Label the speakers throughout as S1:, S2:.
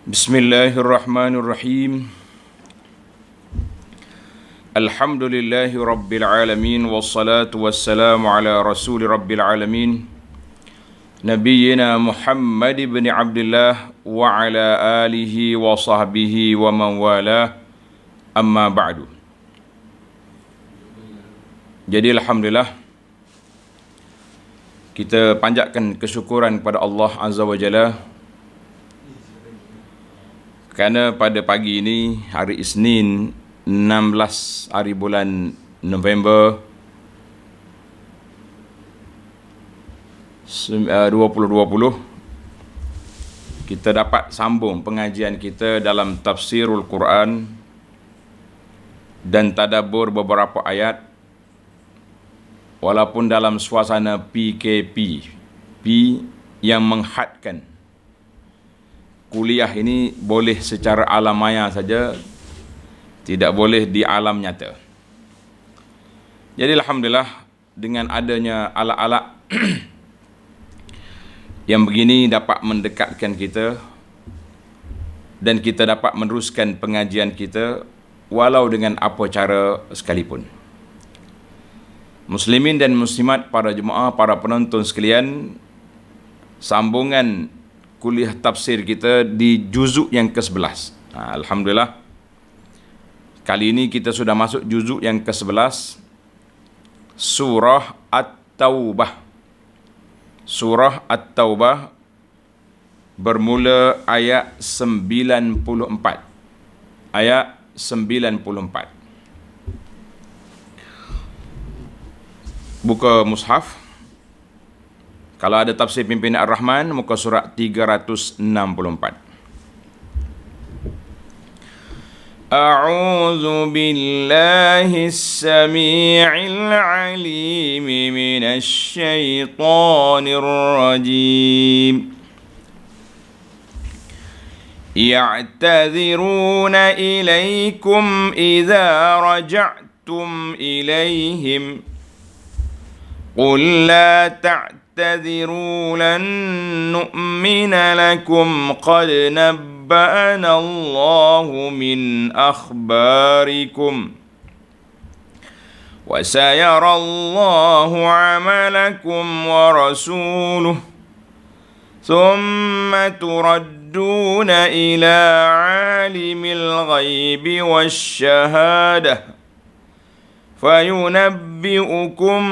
S1: Bismillahirrahmanirrahim. Alhamdulillahi rabbil alamin wassalatu wassalamu ala rasuli rabbil alamin Nabiyyina Muhammad ibn Abdullah wa ala alihi wa sahbihi wa man wala, amma ba'du. Jadi alhamdulillah kita panjatkan kesyukuran kepada Allah Azza wa Jalla kerana pada pagi ini, hari Isnin 16 hari bulan November 2020, kita dapat sambung pengajian kita dalam tafsirul Quran dan tadabbur beberapa ayat, walaupun dalam suasana PKP yang menghadkan kuliah ini boleh secara alam maya saja, tidak boleh di alam nyata. Jadi alhamdulillah dengan adanya alat-alat yang begini dapat mendekatkan kita dan kita dapat meneruskan pengajian kita walau dengan apa cara sekalipun. Muslimin dan muslimat, para jemaah, para penonton sekalian, sambungan kuliah tafsir kita di juzuk yang ke-11. Alhamdulillah, kali ini kita sudah masuk juzuk yang ke-11, Surah At-Taubah. Surah At-Taubah bermula ayat 94. Ayat 94. Buka mushaf. Kalau ada tafsir pimpinan Ar-Rahman, muka surat 364. A'udzu billahi as-sami'il 'alim minasy syaithanir rajim. Ya'tadhiruna ilaykum idza raja'tum ilayhim. Qul la تعتذروا لن نؤمن لكم قد نبأنا الله من أخباركم وسيرى الله عملكم ورسوله ثم تردون إلى عالم الغيب والشهادة فَيُنَبِّئُكُمْ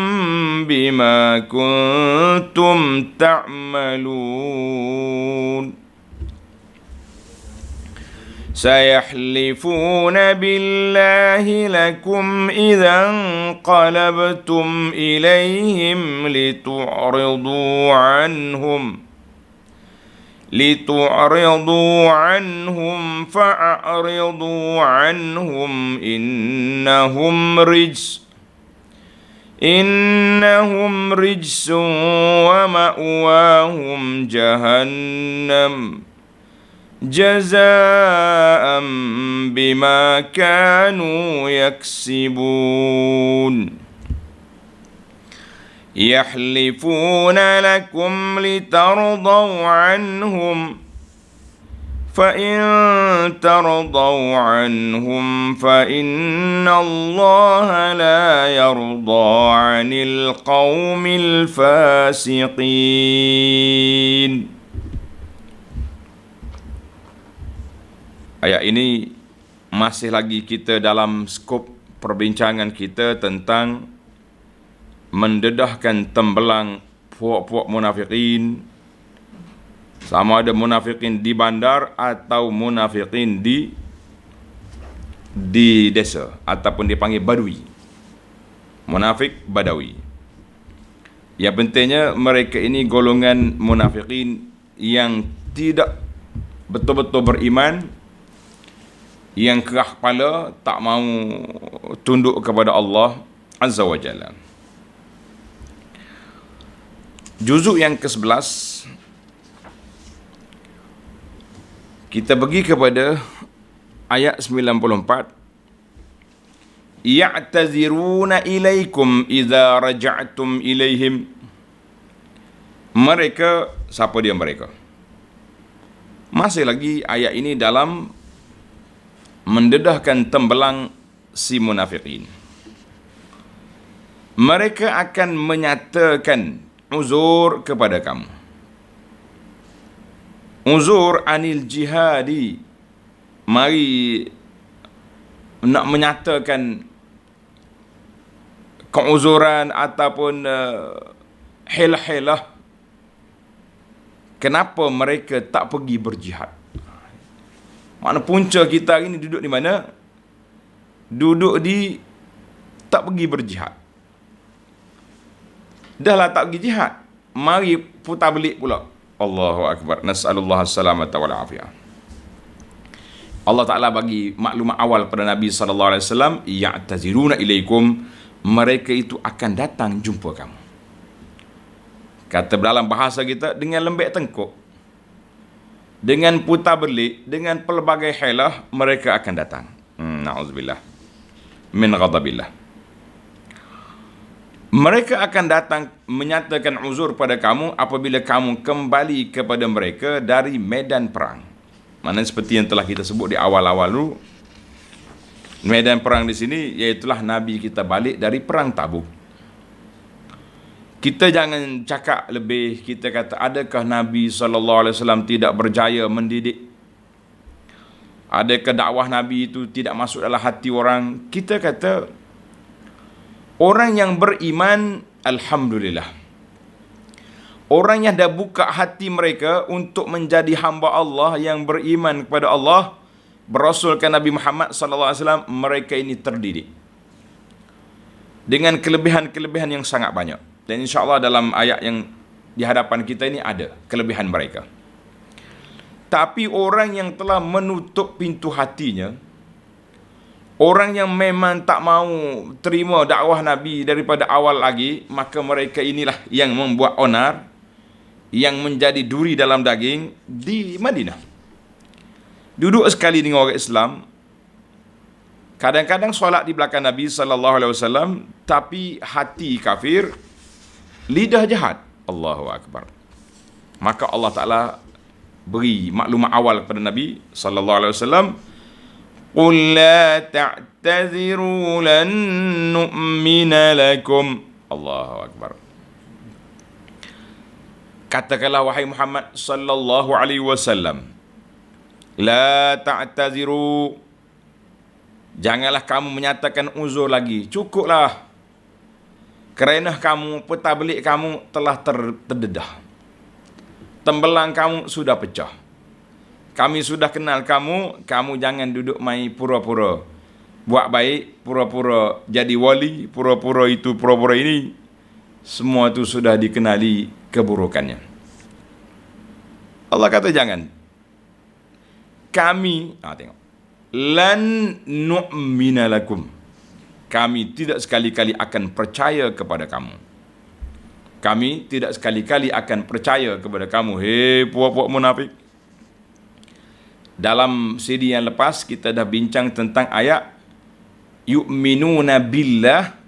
S1: بِمَا كُنْتُمْ تَعْمَلُونَ سَيَحْلِفُونَ بِاللَّهِ لَكُمْ إِذَا انقَلَبْتُمْ إِلَيْهِمْ لِتُعْرِضُوا عنهم فَأَعْرِضُوا عَنْهُمْ إِنَّهُمْ رِجْسٌ وَمَأْوَاهُمْ جَهَنَّمُ جَزَاءً بِمَا كَانُوا يَكْسِبُونَ يَحْلِفُونَ لَكُمْ لِتَرْضَوْا عَنْهُمْ فَإِن تَرْضَوْا عَنْهُمْ فَإِنَّ اللَّهَ لَا يَرْضَى عَنِ الْقَوْمِ الْفَاسِقِينَ. Ayat ini masih lagi kita dalam skop perbincangan kita tentang mendedahkan tembelang puak-puak munafikin, sama ada munafikin di bandar atau munafikin di desa ataupun dipanggil badui, munafik badawi. Yang pentingnya mereka ini golongan munafikin yang tidak betul-betul beriman, yang keras kepala, tak mau tunduk kepada Allah Azza wa Jalla. Juzuk yang ke-11, kita pergi kepada ayat 94. Ya'taziruna ilaikum idza raja'tum ilaihim. Mereka, siapa dia mereka? Masih lagi ayat ini dalam mendedahkan tembelang si munafikin. Mereka akan menyatakan uzur kepada kamu. Uzur anil jihadi. Mari nak menyatakan keuzuran ataupun hilah-hilah kenapa mereka tak pergi berjihad. Mana punca kita hari ni duduk di mana? Duduk di tak pergi berjihad. Dahlah tak pergi jihad, mari putar belik pula. Allahu Akbar. Nas'alullah as-salamata wal afiyah. Allah Ta'ala bagi maklumat awal pada Nabi SAW, ya'taziruna ilaikum, mereka itu akan datang jumpa kamu. Kata dalam bahasa kita, dengan lembek tengkuk, dengan putar belik, dengan pelbagai hilah, mereka akan datang. Na'udzubillah min ghadabillah. Mereka akan datang menyatakan uzur pada kamu apabila kamu kembali kepada mereka dari medan perang. Maknanya seperti yang telah kita sebut di awal-awal dulu, medan perang di sini iaitulah Nabi kita balik dari perang Tabuk. Kita jangan cakap lebih, kita kata adakah Nabi SAW tidak berjaya mendidik? Adakah dakwah Nabi itu tidak masuk dalam hati orang? Kita kata orang yang beriman, alhamdulillah. Orang yang dah buka hati mereka untuk menjadi hamba Allah yang beriman kepada Allah, berasulkan Nabi Muhammad SAW, mereka ini terdidik dengan kelebihan-kelebihan yang sangat banyak. Dan insya-Allah dalam ayat yang di hadapan kita ini ada kelebihan mereka. Tapi orang yang telah menutup pintu hatinya, orang yang memang tak mau terima dakwah Nabi daripada awal lagi, maka mereka inilah yang membuat onar, yang menjadi duri dalam daging di Madinah. Duduk sekali dengan orang Islam, kadang-kadang solat di belakang Nabi SAW, tapi hati kafir, lidah jahat. Allahu Akbar. Maka Allah Ta'ala beri maklumat awal kepada Nabi SAW. Qul la ta'taziru lan nu'mina lakum. Allahu Akbar. Katakanlah wahai Muhammad sallallahu alaihi wasallam, la ta'taziru, janganlah kamu menyatakan uzur lagi. Cukuplah. Kerana kamu, peta belik kamu telah terdedah. Tembelang kamu sudah pecah. Kami sudah kenal kamu, kamu jangan duduk main pura-pura buat baik, pura-pura jadi wali, pura-pura itu, pura-pura ini. Semua itu sudah dikenali keburukannya. Allah kata jangan. Kami, tengok. Lan nu'mina lakum. Kami tidak sekali-kali akan percaya kepada kamu. Kami tidak sekali-kali akan percaya kepada kamu. Hei puak-puak munafik. Dalam CD yang lepas kita dah bincang tentang ayat yu'minuna billah.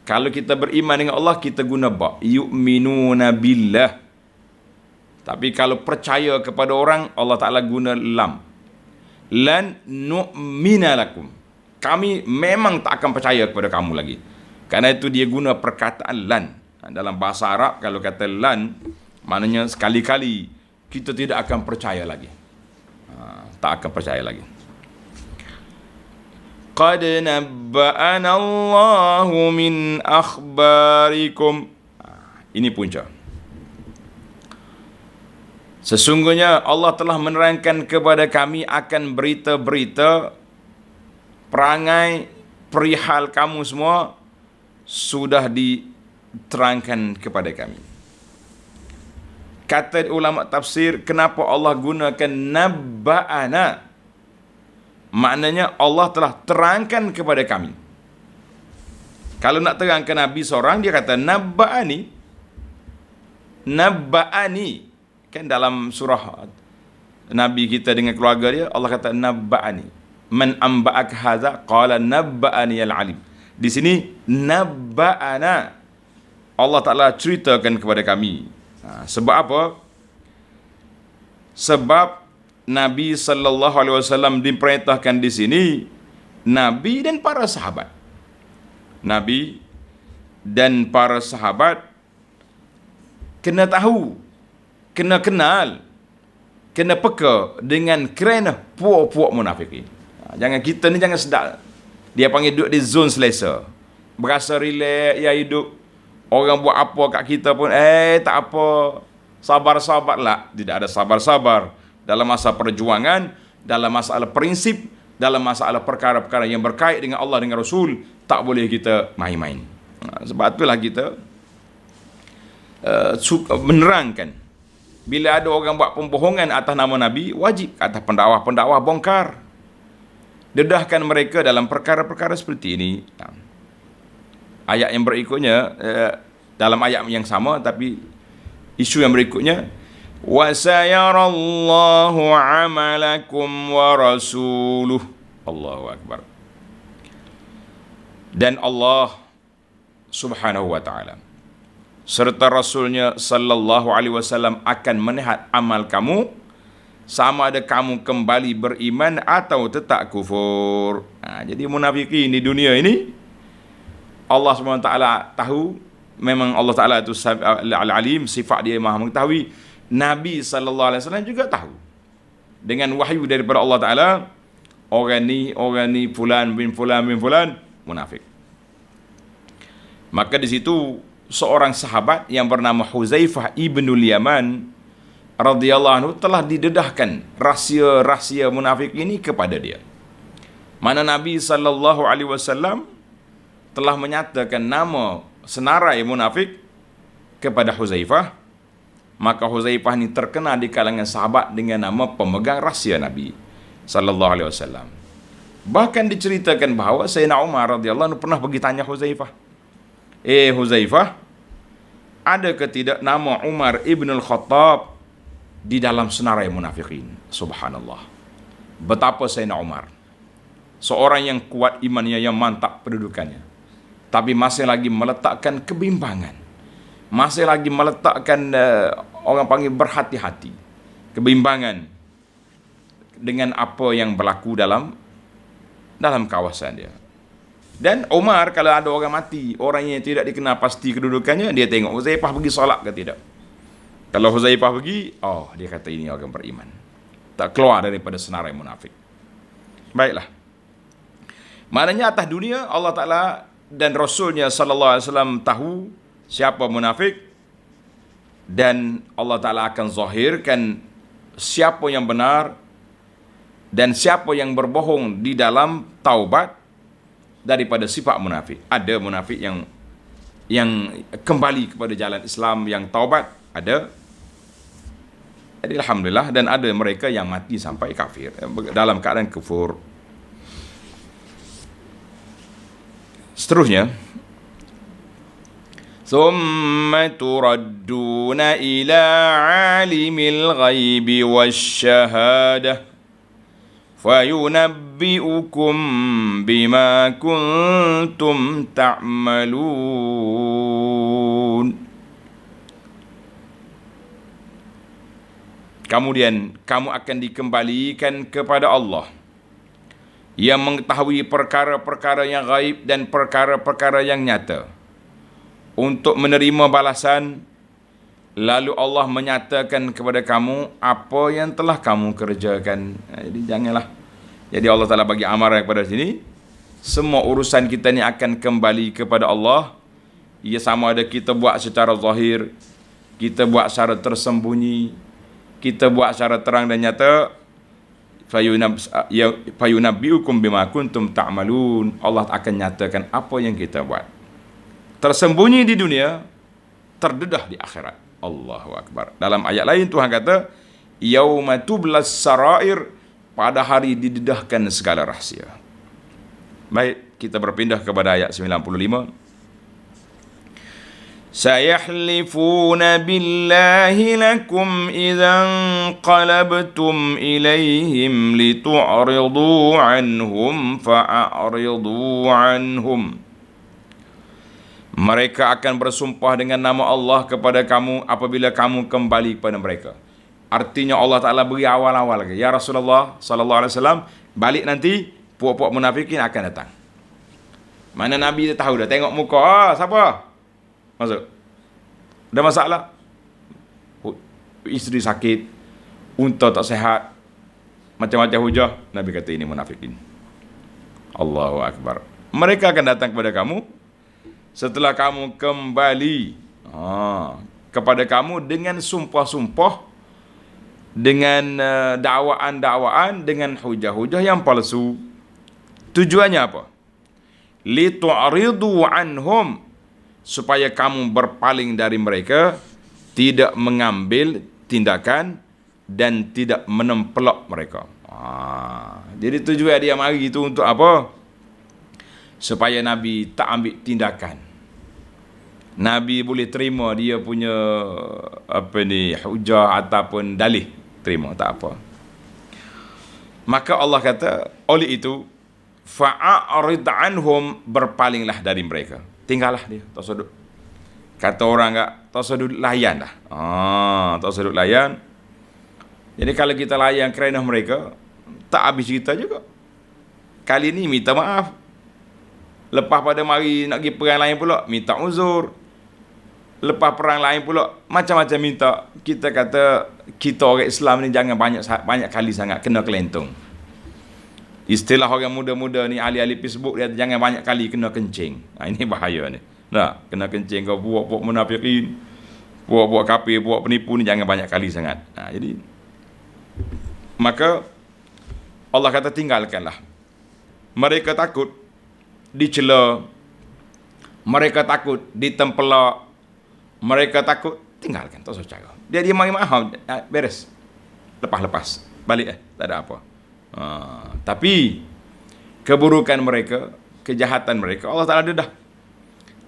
S1: Kalau kita beriman dengan Allah, kita guna ba. Yu'minuna billah. Tapi kalau percaya kepada orang, Allah Ta'ala guna lam. Lan nu'mina lakum. Kami memang tak akan percaya kepada kamu lagi. Karena itu dia guna perkataan lan. Dalam bahasa Arab, kalau kata lan, maknanya sekali-kali kita tidak akan percaya lagi. Tak akan percaya lagi. Qad nabba'ana Allahu min akhbarikum. Ini punca. Sesungguhnya Allah telah menerangkan kepada kami akan berita-berita perangai perihal kamu semua sudah diterangkan kepada kami. Kata ulama tafsir, kenapa Allah gunakan nabba'ana? Maknanya Allah telah terangkan kepada kami. Kalau nak terangkan Nabi seorang, dia kata nabba'ani. Nabba'ani. Kan dalam surah Nabi kita dengan keluarga dia, Allah kata nabba'ani. Man amba'ak hadza qala nabba'ani al-alim. Di sini nabba'ana. Allah Ta'ala ceritakan kepada kami. Sebab apa? Sebab Nabi sallallahu alaihi wasallam diperintahkan di sini, Nabi dan para sahabat. Nabi dan para sahabat kena tahu, kena kenal, kena peka dengan kerana puak-puak munafikin. Jangan kita ni jangan sedap. Dia panggil duduk di zon selesa. Berasa relax ya hidup. Orang buat apa kat kita pun tak apa. Sabar-sabar lah. Tidak ada sabar-sabar dalam masa perjuangan, dalam masalah prinsip, dalam masalah perkara-perkara yang berkait dengan Allah dengan Rasul, tak boleh kita main-main. Sebab itulah kita menerangkan, bila ada orang buat pembohongan atas nama Nabi, wajib atas pendakwah-pendakwah bongkar, dedahkan mereka dalam perkara-perkara seperti ini. Ayat yang berikutnya, dalam ayat yang sama tapi isu yang berikutnya, wa sayarallahu amalakum wa rasuluh. Allahu akbar. Dan Allah Subhanahu wa taala serta Rasulnya sallallahu alaihi wasallam akan melihat amal kamu, sama ada kamu kembali beriman atau tetap kufur. Jadi munafikin di dunia ini, Allah SWT tahu, memang Allah Ta'ala itu al-alim, sifat dia maha mengetahui. Nabi SAW juga tahu. Dengan wahyu daripada Allah Ta'ala, orang ni, fulan bin fulan, munafik. Maka di situ, seorang sahabat yang bernama Huzaifah ibnul Yaman radhiyallahu anhu telah didedahkan rahsia-rahsia munafik ini kepada dia. Mana Nabi SAW telah menyatakan nama senarai munafik kepada Huzaifah, maka Huzaifah ini terkenal di kalangan sahabat dengan nama pemegang rahsia Nabi sallallahu alaihi wasallam. Bahkan diceritakan bahawa Sayyidina Umar radhiyallahu anhu pernah pergi tanya Huzaifah, Huzaifah, adakah tidak nama Umar ibn al-Khattab di dalam senarai munafikin? Subhanallah. Betapa Sayyidina Umar, seorang yang kuat imannya, yang mantap pendudukannya, tapi masih lagi meletakkan kebimbangan, masih lagi meletakkan orang panggil berhati-hati, kebimbangan dengan apa yang berlaku dalam kawasan dia. Dan Umar, kalau ada orang mati, orang yang tidak dikenal pasti kedudukannya, dia tengok Huzaifah pergi solat ke tidak. Kalau Huzaifah pergi, dia kata ini orang beriman, tak keluar daripada senarai munafik. Baiklah, maknanya atas dunia Allah Ta'ala dan Rasulnya sallallahu alaihi wasallam tahu siapa munafik, dan Allah Ta'ala akan zahirkan siapa yang benar dan siapa yang berbohong di dalam taubat daripada sifat munafik. Ada munafik yang kembali kepada jalan Islam, yang taubat, ada. Jadi alhamdulillah, dan ada mereka yang mati sampai kafir, dalam keadaan kufur. Seterusnya, thumma turadduna ila alimil ghaibi wasyahadah fayunabbi'ukum bima kuntum ta'malun. Kemudian kamu akan dikembalikan kepada Allah yang mengetahui perkara-perkara yang gaib dan perkara-perkara yang nyata, untuk menerima balasan. Lalu Allah menyatakan kepada kamu apa yang telah kamu kerjakan. Jadi janganlah. Jadi Allah Ta'ala bagi amaran kepada sini, semua urusan kita ni akan kembali kepada Allah. Ia sama ada kita buat secara zahir, kita buat secara tersembunyi, kita buat secara terang dan nyata. Fayunabbi'ukum bima kuntum ta'malun. Allah akan nyatakan apa yang kita buat. Tersembunyi di dunia, terdedah di akhirat. Allahu akbar. Dalam ayat lain Tuhan kata, yauma tublas sarair, pada hari didedahkan segala rahsia. Baik, kita berpindah kepada ayat 95. Sayahlifuna billahi lakum idhan qalabtum ilaihim litu'ridu anhum fa'aridu anhum. Mereka akan bersumpah dengan nama Allah kepada kamu apabila kamu kembali kepada mereka. Artinya Allah Ta'ala beri awal-awal lagi. Ya Rasulullah sallallahu alaihi wasallam, balik nanti puak-puak munafikin akan datang. Mana Nabi dia tahu dah, tengok muka, siapa? Masuk. Ada masalah? Isteri sakit, unta tak sihat, macam-macam hujah. Nabi kata ini munafikin. Allahu Akbar. Mereka akan datang kepada kamu setelah kamu kembali kepada kamu dengan sumpah-sumpah, dengan dakwaan-dakwaan, dengan hujah-hujah yang palsu. Tujuannya apa? Litu'ridu anhum, supaya kamu berpaling dari mereka, tidak mengambil tindakan dan tidak menempelok mereka. Jadi tujuan dia mari itu untuk apa? Supaya Nabi tak ambil tindakan. Nabi boleh terima dia punya hujah ataupun dalih, terima, tak apa. Maka Allah kata, oleh itu fa'arid anhum, berpalinglah dari mereka, tinggallah dia, tak sudut. Kata orang tak sudut layan dah. Tak sudut layan. Jadi kalau kita layan kerana mereka, tak habis cerita juga. Kali ni minta maaf, lepas pada mari nak pergi perang lain pula minta uzur, lepas perang lain pula macam-macam minta. Kita kata kita orang Islam ni jangan banyak kali sangat kena kelentung. Istilah orang muda-muda ni, ahli-ahli Facebook, dia jangan banyak kali kena kencing. Ini bahaya ni. Nah, kena kencing kau buat munafikin, buat kafir, buat penipu ni jangan banyak kali sangat. Jadi maka Allah kata tinggalkanlah. Mereka takut dicela, mereka takut ditempelak, mereka takut, tinggalkan, tak usah cara. Dia mari maaf, beres, lepas balik, tak ada apa. Tapi keburukan mereka, kejahatan mereka, Allah Ta'ala dedah.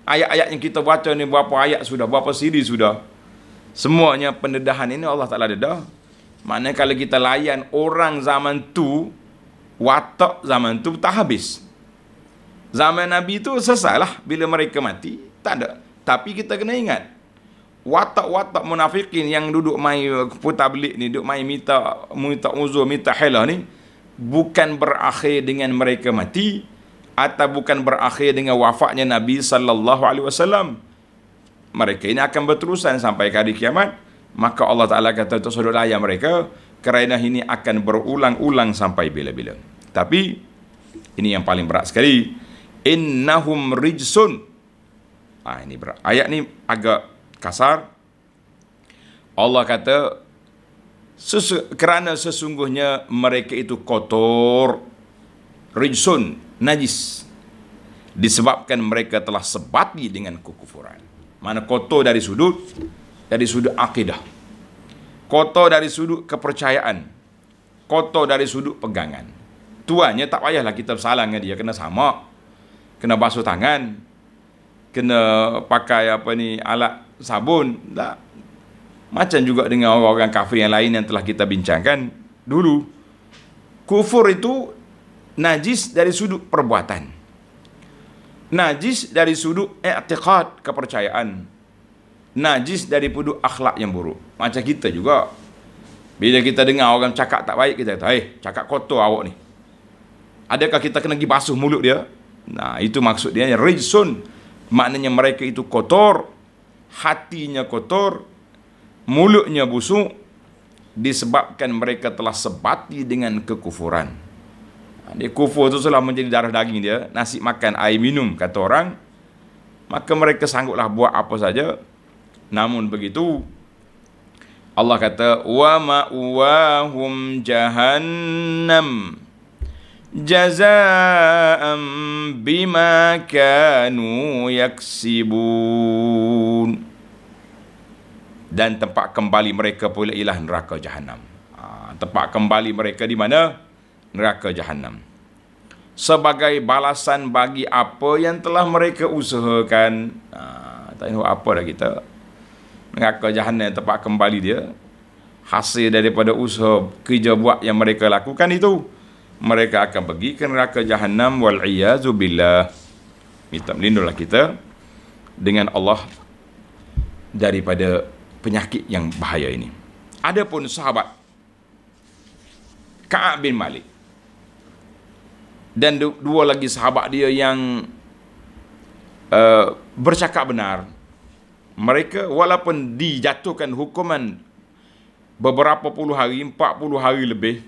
S1: Ayat-ayat yang kita baca ni, berapa ayat sudah, berapa siri sudah, semuanya pendedahan ini Allah Ta'ala dedah. Maknanya kalau kita layan orang zaman tu, watak zaman tu tak habis. Zaman Nabi tu selesailah, bila mereka mati, tak ada. Tapi kita kena ingat, watak-watak munafikin yang duduk mai putar belik ni, duduk mai minta uzur, minta halah ni, bukan berakhir dengan mereka mati, atau bukan berakhir dengan wafatnya Nabi sallallahu alaihi wasallam. Mereka ini akan berterusan sampai hari kiamat. Maka Allah Ta'ala kata untuk sudut layan mereka, kerana ini akan berulang-ulang sampai bila-bila. Tapi ini yang paling berat sekali, innahum rijsun. Ini berat. Ayat ni agak kasar. Allah kata kerana sesungguhnya mereka itu kotor, rijsun, najis, disebabkan mereka telah sebati dengan kekufuran. Mana kotor dari sudut akidah, kotor dari sudut kepercayaan, kotor dari sudut pegangan. Tuannya tak payahlah kita bersalah dengan dia, kena sama, kena basuh tangan, kena pakai alat sabun, tak. Macam juga dengan orang-orang kafir yang lain yang telah kita bincangkan dulu. Kufur itu najis dari sudut perbuatan, najis dari sudut i'tiqad, kepercayaan, najis dari sudut akhlak yang buruk. Macam kita juga, bila kita dengar orang cakap tak baik, kita kata, cakap kotor awak ni. Adakah kita kena pergi basuh mulut dia? Itu maksud dia, rijsun. Maknanya mereka itu kotor, hatinya kotor, mulutnya busuk, disebabkan mereka telah sebati dengan kekufuran. Dia kufur itu telah menjadi darah daging dia, nasi makan, air minum, kata orang. Maka mereka sangguplah buat apa saja. Namun begitu, Allah kata, wa ma'wahum jahannam jazaa'an bima kanu yaksibun. Dan tempat kembali mereka pula ialah neraka jahanam. Tempat kembali mereka di mana? Neraka jahanam. Sebagai balasan bagi apa yang telah mereka usahakan. Tak tahu apa dah kita. Neraka jahanam tempat kembali dia, hasil daripada usaha kerja buat yang mereka lakukan itu, mereka akan pergi ke neraka jahanam, wal iyazu billah. Minta melindungilah kita dengan Allah daripada penyakit yang bahaya ini. Adapun sahabat Ka'ab bin Malik dan dua lagi sahabat dia yang bercakap benar, mereka walaupun dijatuhkan hukuman beberapa puluh hari, 40 hari lebih,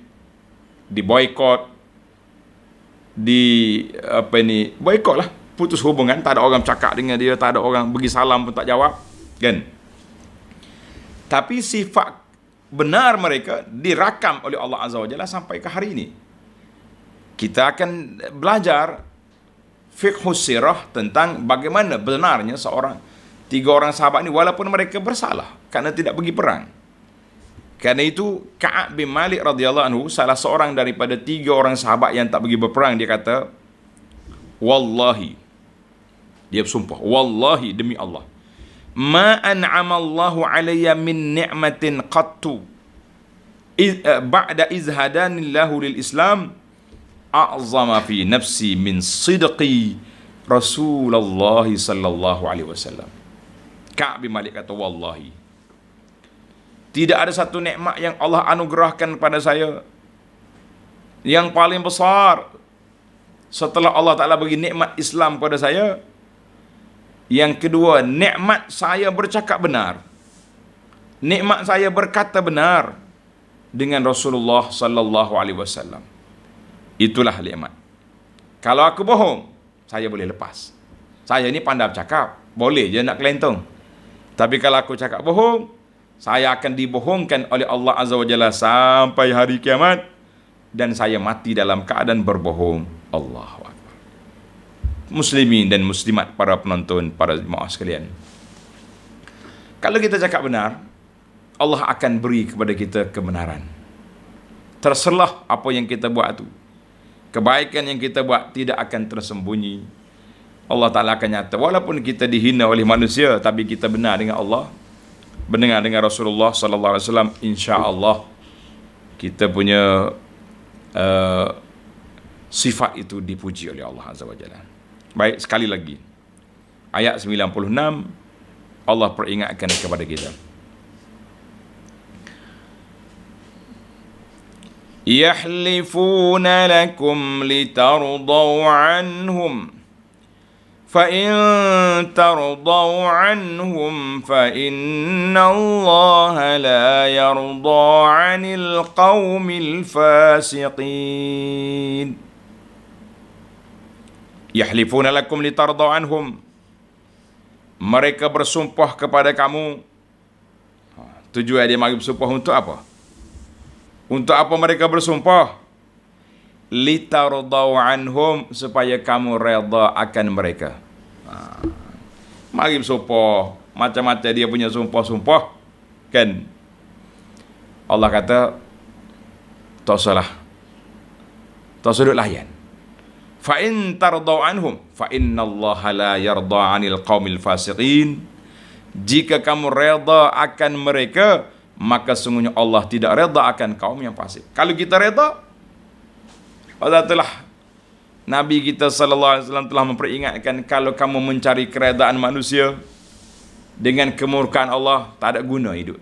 S1: diboikot, boikot lah, putus hubungan, tak ada orang cakap dengan dia, tak ada orang bagi salam pun tak jawab, kan? Tapi sifat benar mereka dirakam oleh Allah Azza wa Jalla sampai ke hari ini. Kita akan belajar fiqhus sirah tentang bagaimana benarnya tiga orang sahabat ini walaupun mereka bersalah kerana tidak pergi perang. Kerana itu Ka'ab bin Malik radhiyallahu anhu, salah seorang daripada tiga orang sahabat yang tak pergi berperang, dia kata, wallahi, dia bersumpah, wallahi, demi Allah, ma an'amallahu alayya min ni'matin qattu ba'da izhadanillahu lil Islam a'zama fi nafsi min sidqi Rasulullah sallallahu alaihi wasallam. Ka'ab bin Malik kata, wallahi, tidak ada satu nikmat yang Allah anugerahkan kepada saya yang paling besar setelah Allah Ta'ala bagi nikmat Islam kepada saya. Yang kedua, nikmat saya bercakap benar, nikmat saya berkata benar dengan Rasulullah sallallahu alaihi wasallam. Itulah nikmat. Kalau aku bohong, saya boleh lepas. Saya ni pandai bercakap, boleh je nak kelentong. Tapi kalau aku cakap bohong, saya akan dibohongkan oleh Allah Azza wa Jalla sampai hari kiamat, dan saya mati dalam keadaan berbohong. Allahu Akbar. Muslimin dan muslimat, para penonton, para jemaah sekalian, kalau kita cakap benar, Allah akan beri kepada kita kebenaran. Terselah apa yang kita buat itu. Kebaikan yang kita buat tidak akan tersembunyi. Allah Ta'ala akan nyata. Walaupun kita dihina oleh manusia, tapi kita benar dengan Allah, benar dengan Rasulullah sallallahu alaihi wasallam, insya-Allah kita punya sifat itu dipuji oleh Allah Azza wa Jalla. Baik, sekali lagi ayat 96 Allah peringatkan kepada kita, yahlifuna lakum litardau anhum فَإِن تَرْضَوْا عَنْهُمْ فَإِنَّ اللَّهَ لَا يَرْضَى عَنِ الْقَوْمِ الْفَاسِقِينَ. يَحْلِفُونَ لَكُمْ لِتَرْضَوْا عَنْهُمْ, mereka bersumpah kepada kamu. Tujuan dia mari bersumpah untuk apa? Untuk apa mereka bersumpah? Litardau anhum, supaya kamu redha akan mereka. Mari bersumpah, macam-macam dia punya sumpah-sumpah, kan? Allah kata, tak salah, tak sudut layan. Fa in tardau anhum fa innallaha la yarda 'anil qaumil fasiqin. Jika kamu redha akan mereka, maka sungguhnya Allah tidak redha akan kaum yang fasik. Kalau kita redha, Allah telah, Nabi kita sallallahu alaihi wasallam telah memperingatkan, kalau kamu mencari keredaan manusia dengan kemurkaan Allah, tak ada guna hidup.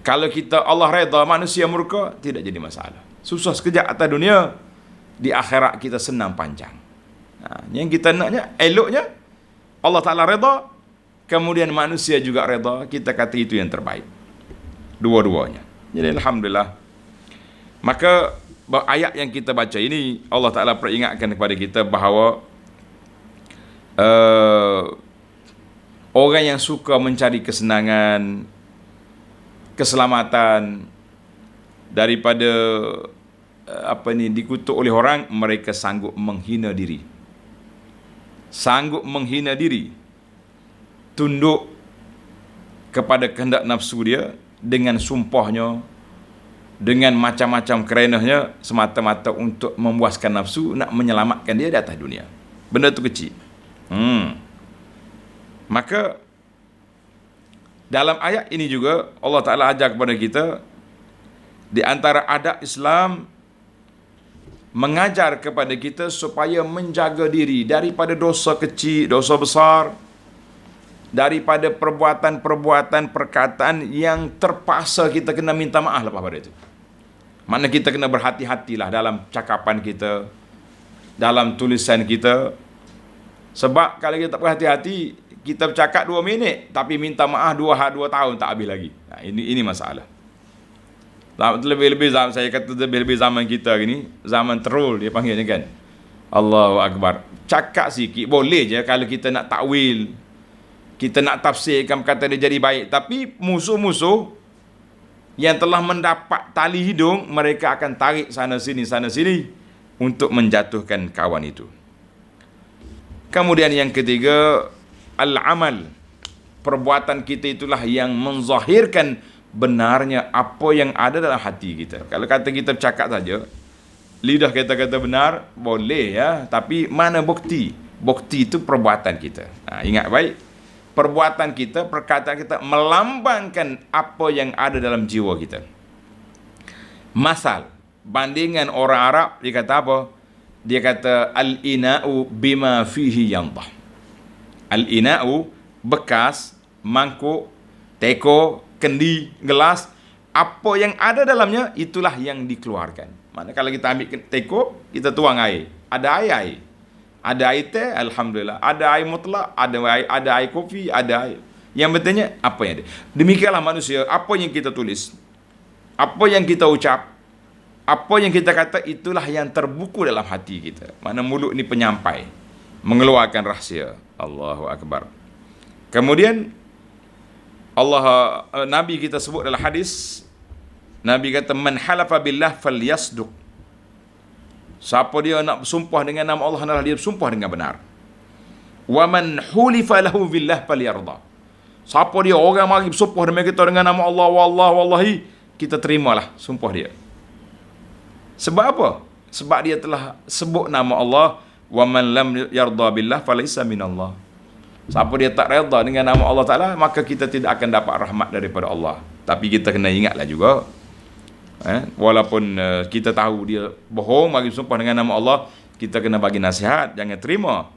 S1: Kalau kita Allah redha, manusia murka, tidak jadi masalah. Susah sekejap atas dunia, di akhirat kita senang panjang. Yang kita naknya, eloknya Allah Ta'ala redha, kemudian manusia juga redha, kita kata itu yang terbaik, dua-duanya. Jadi alhamdulillah. Maka ayat yang kita baca ini, Allah Ta'ala peringatkan kepada kita bahawa orang yang suka mencari kesenangan, keselamatan daripada dikutuk oleh orang, mereka sanggup menghina diri. Sanggup menghina diri, tunduk kepada kehendak nafsu dia dengan sumpahnya, dengan macam-macam kerenahnya, semata-mata untuk memuaskan nafsu, nak menyelamatkan dia di atas dunia. Benda tu kecil. Maka dalam ayat ini juga Allah Ta'ala ajar kepada kita, di antara adab Islam, mengajar kepada kita supaya menjaga diri daripada dosa kecil, dosa besar, daripada perbuatan-perbuatan perkataan yang terpaksa kita kena minta maaf lepas pada itu. Makna kita kena berhati-hatilah dalam cakapan kita, dalam tulisan kita. Sebab kalau kita tak berhati-hati, kita bercakap 2 minit tapi minta maaf 2 tahun tak habis lagi. Nah, ini masalah. Lebih-lebih zaman, saya kata lebih-lebih zaman kita ni, zaman terul dia panggilnya kan. Allahu Akbar. Cakap sikit boleh je kalau kita nak takwil, kita nak tafsirkan kata dia jadi baik. Tapi musuh-musuh yang telah mendapat tali hidung, mereka akan tarik sana sini untuk menjatuhkan kawan itu. Kemudian yang ketiga, al-amal. Perbuatan kita itulah yang menzahirkan benarnya apa yang ada dalam hati kita. Kalau kata kita bercakap saja, lidah kita kata benar, boleh ya, tapi mana bukti? Bukti itu perbuatan kita. Ingat baik, perbuatan kita, perkataan kita melambangkan apa yang ada dalam jiwa kita. Masal, bandingan orang Arab, dia kata apa? Dia kata al-ina'u bima fihi yandah. Al-ina'u, bekas, mangkuk, teko, kendi, gelas, apa yang ada dalamnya itulah yang dikeluarkan. Mana kalau kita ambil teko, kita tuang air, ada air. Ada air teh, alhamdulillah. Ada air mutlak, ada air kopi, ada air. Yang pentingnya apa yang ada. Demikianlah manusia, apa yang kita tulis, apa yang kita ucap, apa yang kita kata, itulah yang terbuku dalam hati kita. Mana mulut ni penyampai, mengeluarkan rahsia. Allahu Akbar. Kemudian Nabi kita sebut dalam hadis, Nabi kata man halafa billah falyasduq. Siapa dia nak bersumpah dengan nama Allah, adalah dia bersumpah dengan benar. Wa man hulifa lahu billah falyarda. Siapa dia orang mari bersumpah dengan nama Allah, wallahi, kita terimalah sumpah dia. Sebab apa? Sebab dia telah sebut nama Allah. Wa man lam yarda billah falaysa minallah. Siapa dia tak redha dengan nama Allah Ta'ala, maka kita tidak akan dapat rahmat daripada Allah. Tapi kita kena ingatlah juga, walaupun kita tahu dia bohong, bagi sumpah dengan nama Allah, kita kena bagi nasihat, jangan terima,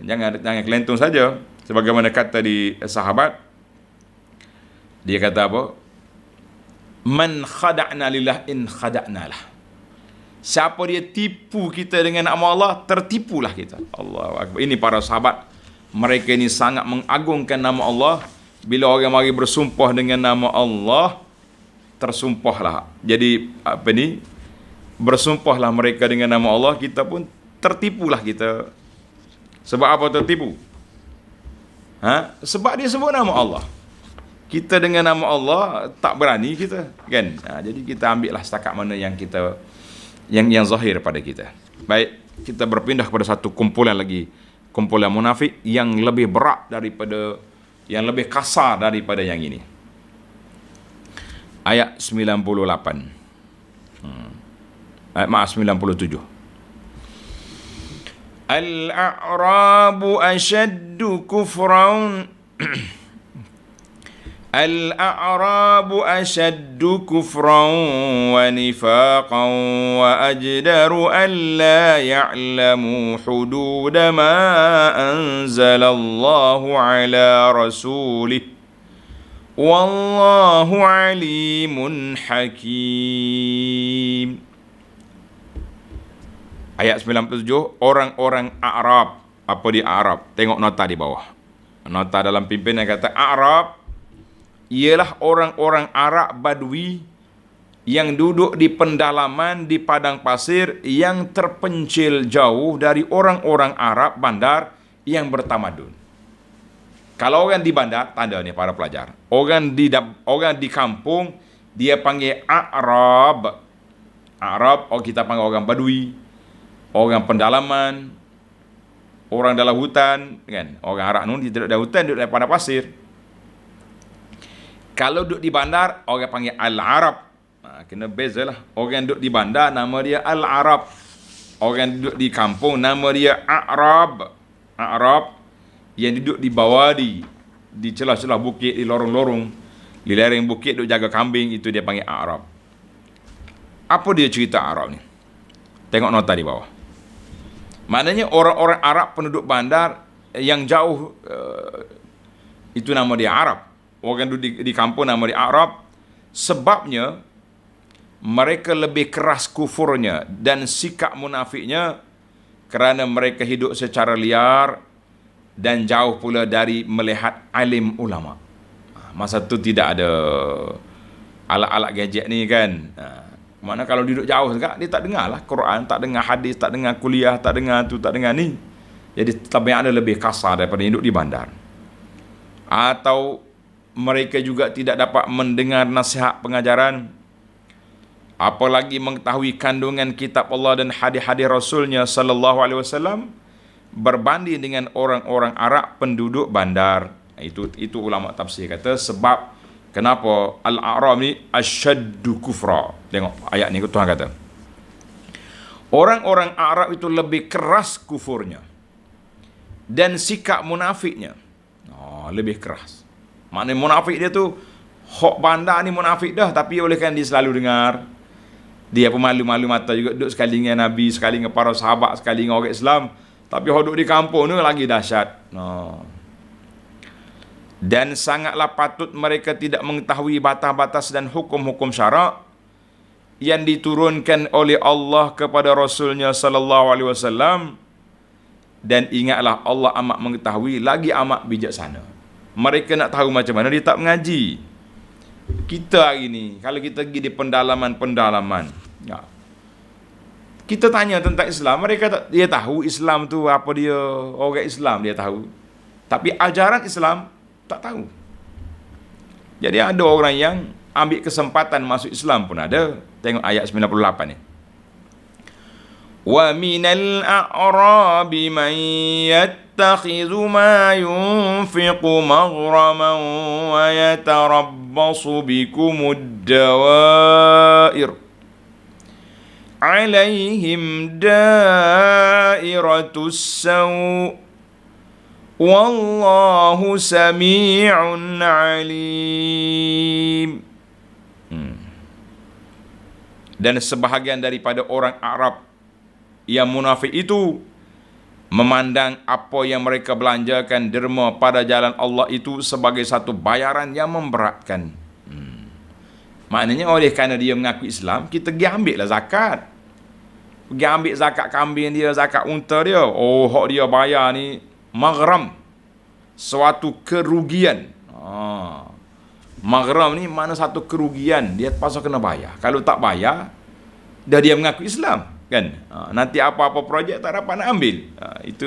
S1: jangan kelentung saja. Sebagaimana kata di sahabat, dia kata apa? Man khada'na lillah in khada'na lah. Siapa dia tipu kita dengan nama Allah, tertipulah kita. Allahu Akbar. Ini para sahabat, mereka ini sangat mengagungkan nama Allah. Bila orang mari bersumpah dengan nama Allah, tersumpahlah. Jadi bersumpahlah mereka dengan nama Allah, kita pun tertipulah kita. Sebab apa tertipu? Sebab dia sebut nama Allah. Kita dengan nama Allah tak berani kita, kan? Jadi kita ambillah setakat mana yang kita yang zahir pada kita. Baik, kita berpindah kepada satu kumpulan lagi, kumpulan munafik yang lebih berat daripada, yang lebih kasar daripada yang ini. Ayat 98. Ayat 97. Al-a'rabu ashaddu kufran Al-a'rabu ashaddu kufran wa nifaqan wa ajdaru an la ya'lamu hududa ma anzalallahu ala rasulih wallahu alimun hakim. Ayat 97, orang-orang Arab. Apa di Arab? Tengok nota di bawah. Nota dalam pimpinan kata Arab ialah orang-orang Arab Badui yang duduk di pendalaman di padang pasir yang terpencil jauh dari orang-orang Arab bandar yang bertamadun. Kalau orang di bandar, tanda ni para pelajar. Orang di kampung dia panggil Arab. Arab, kita panggil orang Badui, orang pendalaman, orang dalam hutan, kan? Orang Arab ni duduk dalam hutan, duduk di padang pasir. Kalau duduk di bandar, orang panggil Al-Arab. Kena bezalah. Orang duduk di bandar, nama dia Al-Arab. Orang duduk di kampung, nama dia Arab. Arab yang duduk di bawah di celah-celah bukit, di lorong-lorong, di lereng bukit, duduk jaga kambing, itu dia panggil Arab. Apa dia cerita Arab ni? Tengok nota di bawah. Maknanya orang-orang Arab penduduk bandar yang jauh Itu nama dia Arab. Orang di kampung nama dia Arab. Sebabnya mereka lebih keras kufurnya dan sikap munafiknya kerana mereka hidup secara liar dan jauh pula dari melihat alim ulama. Masa tu tidak ada alat-alat gadget ni kan. Mana kalau duduk jauh sangat, dia tak dengar lah Quran, tak dengar hadis, tak dengar kuliah, tak dengar tu, tak dengar ni. Jadi tabiatnya lebih kasar daripada hidup di bandar. Atau mereka juga tidak dapat mendengar nasihat pengajaran, apalagi mengetahui kandungan kitab Allah dan hadis-hadis Rasulnya sallallahu alaihi wasallam berbanding dengan orang-orang Arab penduduk bandar. Itu ulama tafsir kata sebab kenapa Al-A'rab ni asyaddu kufra. Tengok ayat ni Tuhan kata. Orang-orang Arab itu lebih keras kufurnya dan sikap munafiknya. Lebih keras. Maknanya munafik dia tu hok bandar ni munafik dah, tapi oleh kan dia selalu dengar, dia pemalu-malu mata juga, duduk sekali dengan Nabi, sekali dengan para sahabat, sekali dengan orang Islam, tapi duduk di kampung ni lagi dahsyat. Dan sangatlah patut mereka tidak mengetahui batas-batas dan hukum-hukum syarak yang diturunkan oleh Allah kepada Rasulnya sallallahu alaihi wasallam. Dan ingatlah Allah amat mengetahui lagi amat bijaksana. Mereka nak tahu macam mana, dia tak mengaji. Kita hari ni kalau kita pergi di pendalaman-pendalaman, kita tanya tentang Islam, mereka dia tahu Islam tu apa dia, orang Islam dia tahu, tapi ajaran Islam tak tahu. Jadi ada orang yang ambil kesempatan masuk Islam pun ada. Tengok ayat 98 ni. Wa minal a'rabi man yattakhidhu ma yunfiqu maghraman wa yatarabbasu bikumud dawair alaihim dairatus saw wallahu sami'un alim. Dan sebahagian daripada orang Arab yang munafik itu memandang apa yang mereka belanjakan derma pada jalan Allah itu sebagai satu bayaran yang memberatkan. Maknanya oleh kerana dia mengaku Islam, kita pergi ambil lah zakat. Pergi ambil zakat kambing dia, zakat unta dia. Hak dia bayar ni maghram, suatu kerugian. Maghram ni mana satu kerugian, dia pasal kena bayar. Kalau tak bayar, dah dia mengaku Islam kan, nanti apa-apa projek tak dapat nak ambil.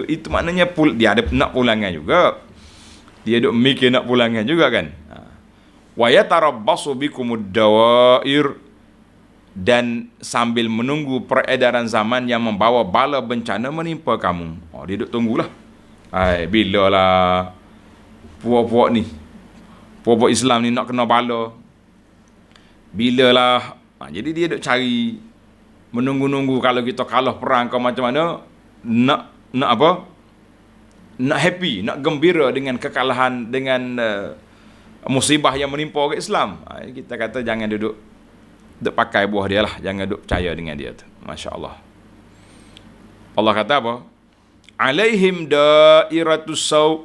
S1: Itu maknanya dia ada nak pulangan juga, dia duk mikir nak pulangan juga kan. Wa yatarabbasu bikumud dawair, dan sambil menunggu peredaran zaman yang membawa bala bencana menimpa kamu. Dia duk tunggulah, bila lah puak-puak Islam ni nak kena bala, bila lah. Jadi dia duk cari, menunggu-nunggu kalau kita kalah perang kau macam mana, nak apa, nak happy, nak gembira dengan kekalahan, dengan musibah yang menimpa orang Islam. Kita kata jangan duduk pakai buah dia lah, jangan duduk percaya dengan dia tu. Masya Allah. Allah kata apa? Alaihim dairatus saw,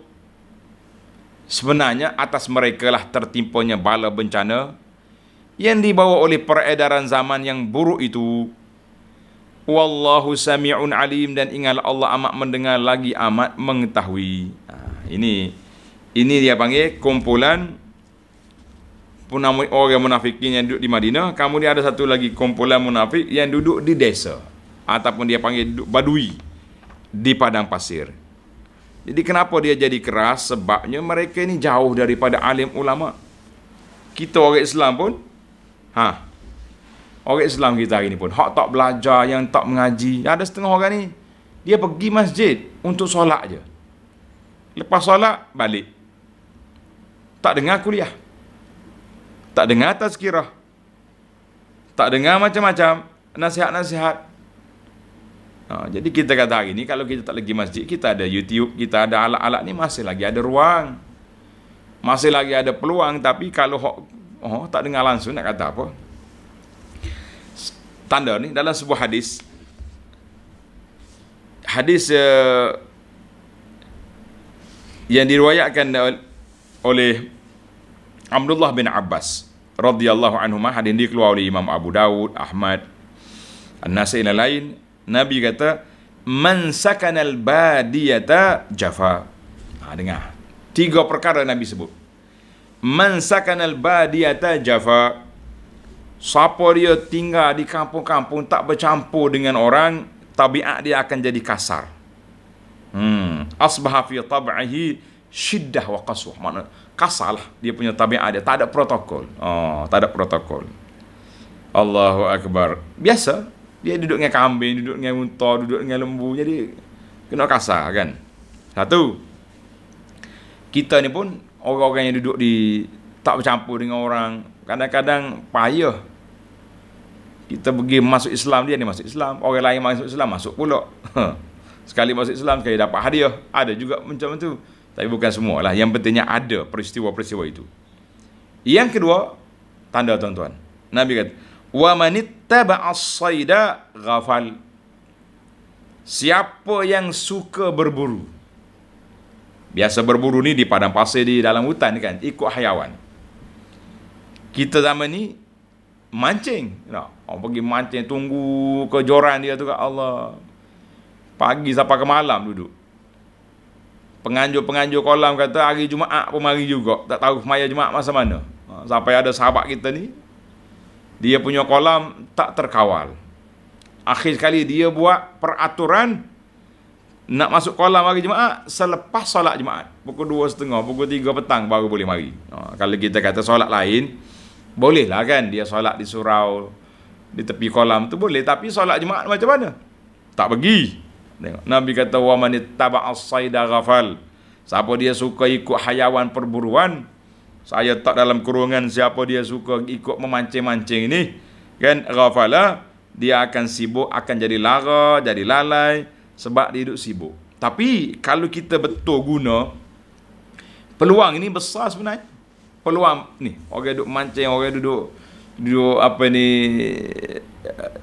S1: sebenarnya atas mereka lah tertimpanya bala bencana yang dibawa oleh peredaran zaman yang buruk itu. Wallahu sami'un alim, dan ingatlah Allah amat mendengar lagi amat mengetahui. Ini dia panggil kumpulan orang munafikin yang duduk di Madinah. Kemudian ada satu lagi kumpulan munafik yang duduk di desa, ataupun dia panggil duduk badui di padang pasir. Jadi kenapa dia jadi keras? Sebabnya mereka ini jauh daripada alim ulama. Kita orang Islam pun orang Islam kita hari ni pun hak tak belajar, yang tak mengaji. Ada setengah orang ni, dia pergi masjid untuk solat je, lepas solat balik, tak dengar kuliah, tak dengar tazkirah, tak dengar macam-macam nasihat-nasihat. Jadi kita kata hari ni kalau kita tak pergi masjid, kita ada YouTube, kita ada alat-alat ni, masih lagi ada ruang, masih lagi ada peluang. Tapi kalau tak dengar langsung, nak kata apa? Tanda ni dalam sebuah hadis yang diriwayatkan oleh Abdullah bin Abbas radhiyallahu anhuma, hadis ini keluar oleh Imam Abu Dawud, Ahmad, An-Nasai dan lain. Nabi kata, man sakanal badiyata jafa. Dengar. 3 perkara Nabi sebut. Man sakanal badiyata jafa. Siapa dia tinggal di kampung-kampung tak bercampur dengan orang, tabiat dia akan jadi kasar. Asbaha fi tab'ihi syiddah wa qaswah. Makna kasar lah dia punya tabiat dia, tak ada protokol. Tak ada protokol. Allahu akbar. Biasa dia duduk dengan kambing, duduk dengan unta, duduk dengan lembu, jadi kena kasar kan. Satu, kita ni pun orang-orang yang duduk di tak bercampur dengan orang, kadang-kadang payah. Kita pergi masuk Islam, dia ni masuk Islam, orang lain masuk Islam, masuk pula. Sekali masuk Islam, sekali dapat hadiah. Ada juga macam tu. Tapi bukan semua lah. Yang pentingnya ada peristiwa-peristiwa itu. Yang kedua, tanda tuan-tuan. Nabi kata, wa manittaba'as sayda ghafal. Siapa yang suka berburu. Biasa berburu ni di padang pasir, di dalam hutan kan, ikut hayawan. Kita zaman ni mancing. Orang pergi mancing, tunggu kejoran dia tu kat Allah. Pagi sampai ke malam duduk. Penganjur-penganjur kolam kata hari Jumaat pun mari juga. Tak tahu semaya Jumaat masa mana. Sampai ada sahabat kita ni, dia punya kolam tak terkawal. Akhir sekali dia buat peraturan nak masuk kolam hari Jumaat selepas solat Jumaat. Pukul 2.30, pukul 3 petang baru boleh mari. Kalau kita kata solat lain, boleh lah kan. Dia solat di surau, di tepi kolam tu boleh. Tapi solat Jumaat macam mana? Tak pergi. Tengok. Nabi kata, wa man ittaba'as sayda ghafal. Siapa dia suka ikut hayawan perburuan, saya tak dalam kurungan siapa dia suka ikut memancing-mancing ni, kan, ghafala, dia akan sibuk, akan jadi lara, jadi lalai, sebab dia duduk sibuk. Tapi kalau kita betul guna, peluang ini besar sebenarnya. Peluang ni, orang duduk mancing, orang duduk apa ni,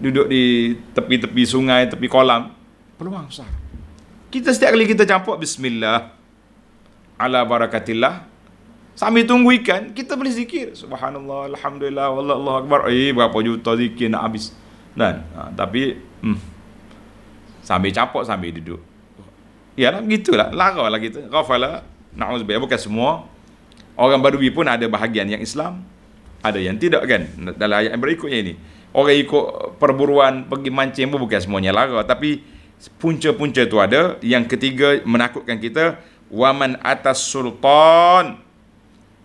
S1: duduk di tepi-tepi sungai, tepi kolam, peluang besar. Kita setiap kali kita campur bismillah ala barakatillah, sambil tunggu ikan, kita boleh zikir subhanallah, alhamdulillah, wallahu akbar. Berapa juta zikir nak habis. Dan tapi sambil campur, sambil duduk. Yalah, begitulah, lara lah kita. Ghafala, na'udzubillah. Bukan semua. Orang Badui pun ada bahagian yang Islam, ada yang tidak kan. Dalam ayat yang berikutnya ini, orang ikut perburuan, pergi mancing pun bukan semuanya lara, tapi punca-punca tu ada. Yang ketiga, menakutkan kita, waman atas sultan.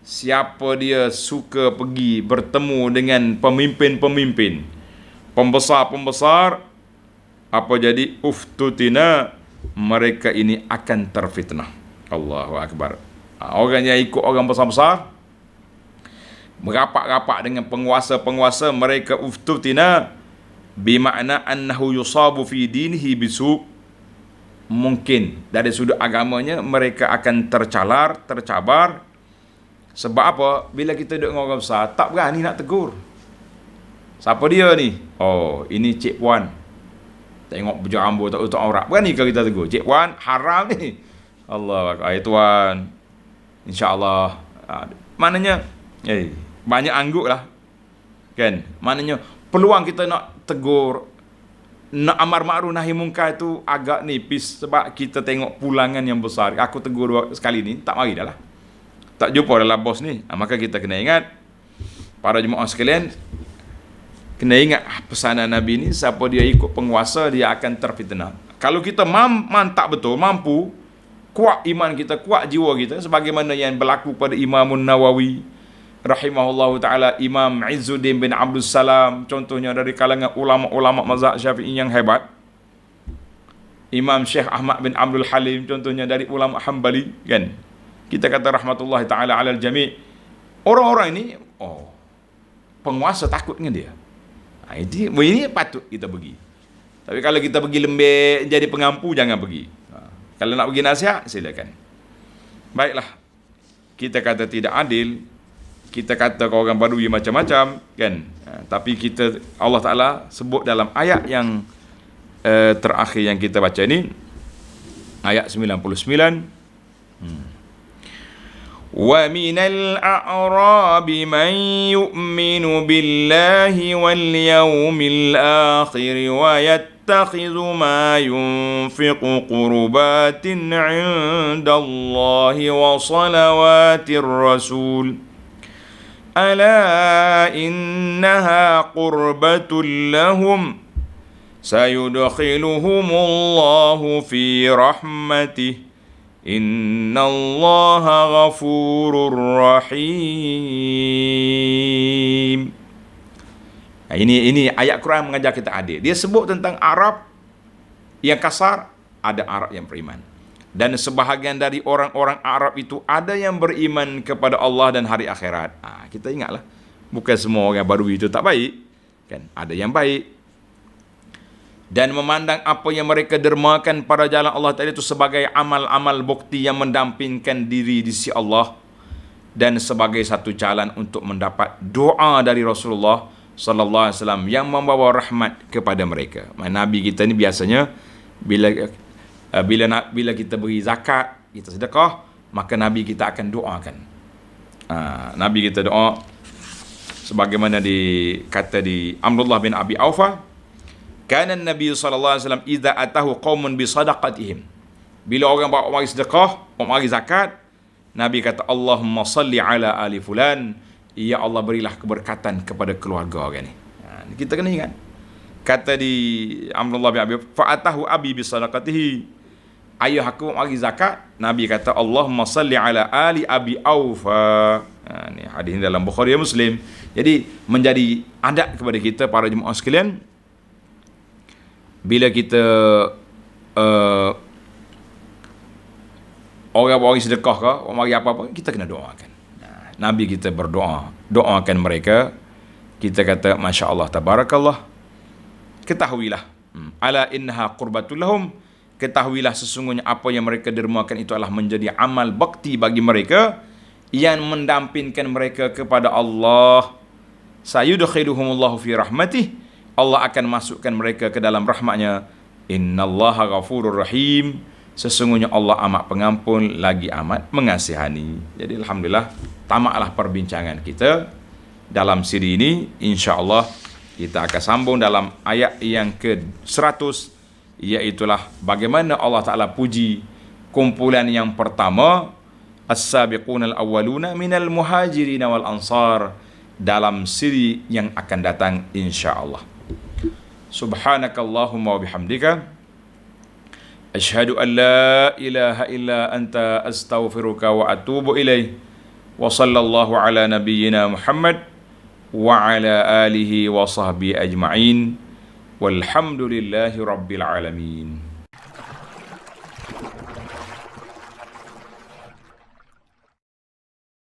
S1: Siapa dia suka pergi bertemu dengan pemimpin-pemimpin, pembesar-pembesar, apa jadi, uftutina, mereka ini akan terfitnah. Allahu akbar. Orang yang ikut orang besar-besar, merapak-rapak dengan penguasa-penguasa, mereka uftutina, bimakna annahu yusabu fi dinihi bisu'. Mungkin dari sudut agamanya mereka akan tercabar. Sebab apa? Bila kita duduk dengan orang besar, tak berani nak tegur. Siapa dia ni? Oh, ini Cik Puan. Tengok baju rambut tak utuh aurat. Berani ke kita tegur? Cik Puan, haram ni. Allah akbar. Tuan, InsyaAllah. Maknanya banyak angguk lah, kan. Maknanya peluang kita nak tegur, nak amar ma'ruf nahi mungkar tu agak nipis. Sebab kita tengok pulangan yang besar. Aku tegur sekali ni, tak mari dah lah, tak jumpa dalam bos ni. Maka kita kena ingat, para jemaah sekalian, kena ingat pesanan Nabi ni, siapa dia ikut penguasa, dia akan terfitnah. Kalau kita mantap betul, mampu, kuat iman kita, kuat jiwa kita, sebagaimana yang berlaku pada Imam Nawawi rahimahullahu ta'ala, Imam Izzuddin bin Abdul Salam, contohnya dari kalangan ulama-ulama mazhab Syafi'i yang hebat, Imam Syekh Ahmad bin Abdul Halim, contohnya dari ulama Hambali, kan. Kita kata rahmatullahi ta'ala alal jami'. Orang-orang ini, penguasa takut dengan dia. Ini patut kita pergi. Tapi kalau kita pergi lembek, jadi pengampu, jangan pergi. Kalau nak pergi nasihat, silakan. Baiklah, kita kata tidak adil, kita kata ke orang Badui macam-macam, kan. Tapi kita, Allah Ta'ala sebut dalam ayat yang terakhir yang kita baca ni, ayat 99, ومن الأعراب من يؤمن بالله واليوم الآخر ويتخذ ما ينفق قربات عند الله وصلوات الرسول ألا إنها قربة لهم سيدخلهم الله في رحمته Innallaha ghafurur rahim. Nah, ini ayat Quran mengajar kita adil. Dia sebut tentang Arab yang kasar, ada Arab yang beriman. Dan sebahagian dari orang-orang Arab itu ada yang beriman kepada Allah dan hari akhirat. Kita ingatlah, bukan semua orang baru itu tak baik, kan? Ada yang baik. Dan memandang apa yang mereka dermakan pada jalan Allah Ta'ala itu sebagai amal-amal bukti yang mendampingkan diri di sisi Allah dan sebagai satu jalan untuk mendapat doa dari Rasulullah Sallallahu Alaihi Wasallam yang membawa rahmat kepada mereka. Nabi kita ni biasanya bila kita beri zakat, kita sedekah, maka Nabi kita akan doakan. Nabi kita doa sebagaimana dikata di Abdullah bin Abi Aufa, kana Nabi sallallahu alaihi wasallam idza atahu qaumun bi sadaqatihim. Bila orang bawa mari sedekah, bawa mari zakat, Nabi kata Allahumma salli ala ali fulan, ya Allah berilah keberkatan kepada keluarga orang ni. Kita kena ingat. Kata di Abdullah bin Abi, fa atahu abi bi sadaqatihi. Ayah aku mari zakat, Nabi kata Allahumma salli ala ali abi Aufa. Ni hadis ini dalam Bukhari dan Muslim. Jadi menjadi adab kepada kita para jemaah sekalian, bila kita orang sedekah ke, orang bagi apa-apa, kita kena doakan. Nabi kita berdoa, doakan mereka. Kita kata Masya Allah, Tabarakallah. Ketahuilah, ala innaha qurbatul lahum. Ketahuilah sesungguhnya apa yang mereka dermakan itu adalah menjadi amal bakti bagi mereka yang mendampingkan mereka kepada Allah. Sayudkhiluhumullahu fi rahmatih. Allah akan masukkan mereka ke dalam rahmatnya. Innallaha ghafurur rahim. Sesungguhnya Allah amat pengampun lagi amat mengasihani. Jadi alhamdulillah, tamatlah perbincangan kita dalam siri ini. InsyaAllah kita akan sambung dalam ayat yang ke-100, iaitulah bagaimana Allah Ta'ala puji kumpulan yang pertama, as-sabiqunal awwaluna minal muhajirin wal ansar, dalam siri yang akan datang insyaAllah. Subhanakallahumma wa bihamdika asyhadu an la ilaha illa anta astaghfiruka wa atubu ilaih. Wa sallallahu ala nabiyyina Muhammad wa ala alihi wa sahbihi ajma'in. Walhamdulillahi rabbil alamin.